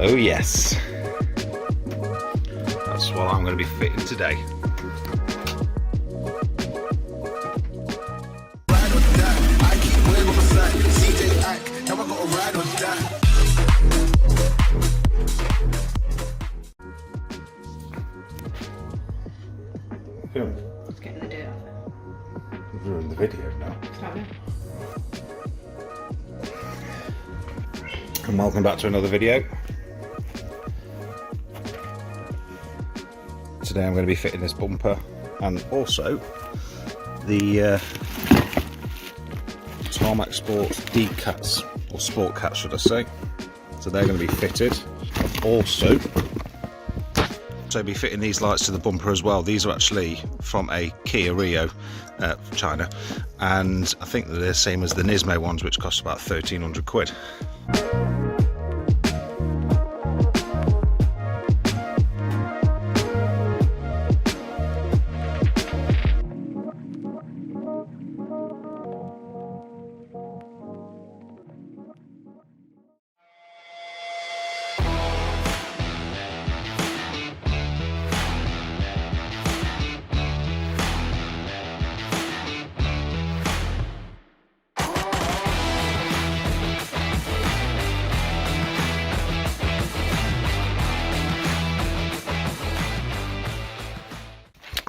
Oh yes, that's what I'm going to be fitting today. It's getting the dirt off it. You've ruined the video now. Sorry. And welcome back to another video. Today I'm going to be fitting this bumper and also the Tarmac Sportz D cats, or sport cats should I say. So they're going to be fitted. I've also be fitting these lights to the bumper as well. These are actually from a Kia RIO, China, and I think they're the same as the Nismo ones, which cost about 1,300 quid.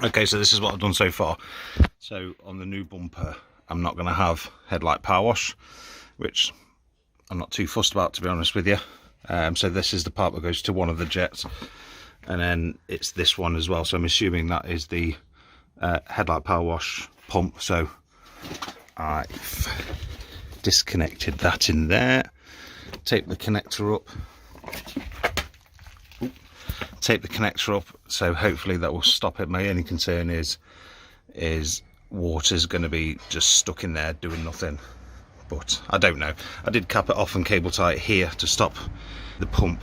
Okay, so this is what I've done so far. So on the new bumper, I'm not going to have headlight power wash, which I'm not too fussed about, to be honest with you. So this is the part that goes to one of the jets, and then it's this one as well. So I'm assuming that is the headlight power wash pump. So I've disconnected that in there, tape the connector up. Tape the connector up, so hopefully that will stop it. My only concern is water's going to be just stuck in there doing nothing, but I don't know. I did cap it off and cable tie it here to stop the pump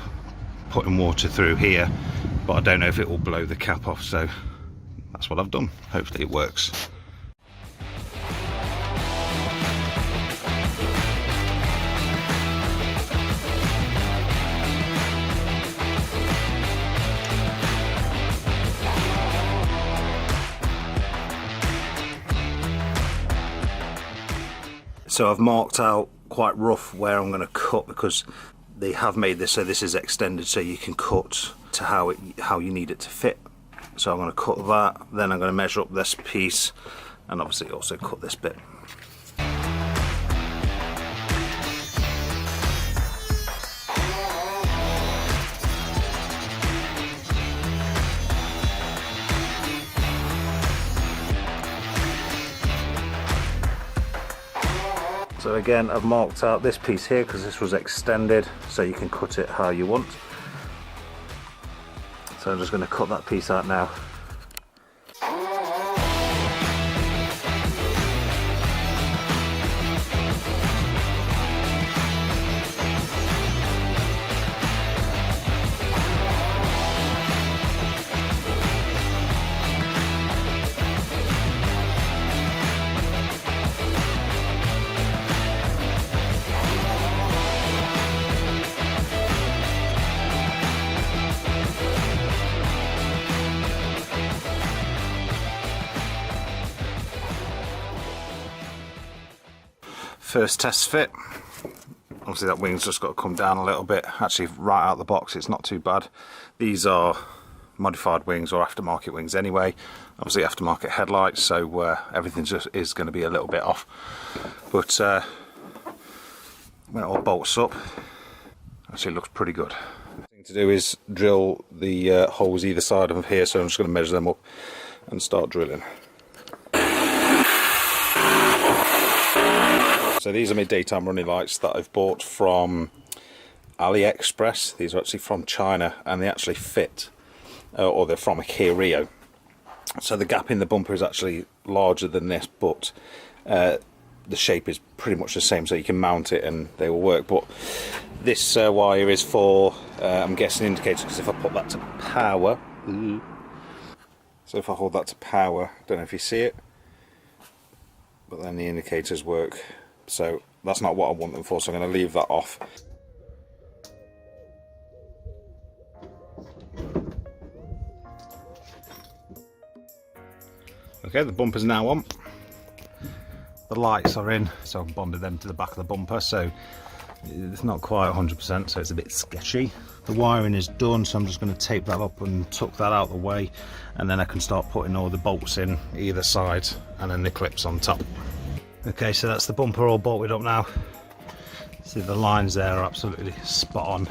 putting water through here, but I don't know if it will blow the cap off, so that's what I've done. Hopefully it works. So I've marked out quite rough where I'm going to cut, because they have made this so this is extended, so you can cut to how you need it to fit. So I'm going to cut that, then I'm going to measure up this piece, and obviously also cut this bit. So again, I've marked out this piece here because this was extended, so you can cut it how you want. So I'm just going to cut that piece out now. First test fit. Obviously that wing's just got to come down a little bit. Actually, right out the box it's not too bad. These are modified wings or aftermarket wings anyway. Obviously aftermarket headlights, so everything just is going to be a little bit off. But when it all bolts up, actually looks pretty good. The thing to do is drill the holes either side of here, so I'm just going to measure them up and start drilling. So these are my daytime running lights that I've bought from AliExpress. These are actually from China, and they actually fit, or they're from a Kia RIO. So the gap in the bumper is actually larger than this, but the shape is pretty much the same, so you can mount it and they will work. But this wire is for, I'm guessing, indicators, because if I put that to power, so if I hold that to power, I don't know if you see it, but then the indicators work. So that's not what I want them for, so I'm going to leave that off. Okay, the bumper's now on. The lights are in, so I've bonded them to the back of the bumper, so it's not quite 100%, so it's a bit sketchy. The wiring is done, so I'm just going to tape that up and tuck that out of the way, and then I can start putting all the bolts in either side and then the clips on top. Okay, so that's the bumper all bolted up now. See, the lines there are absolutely spot on.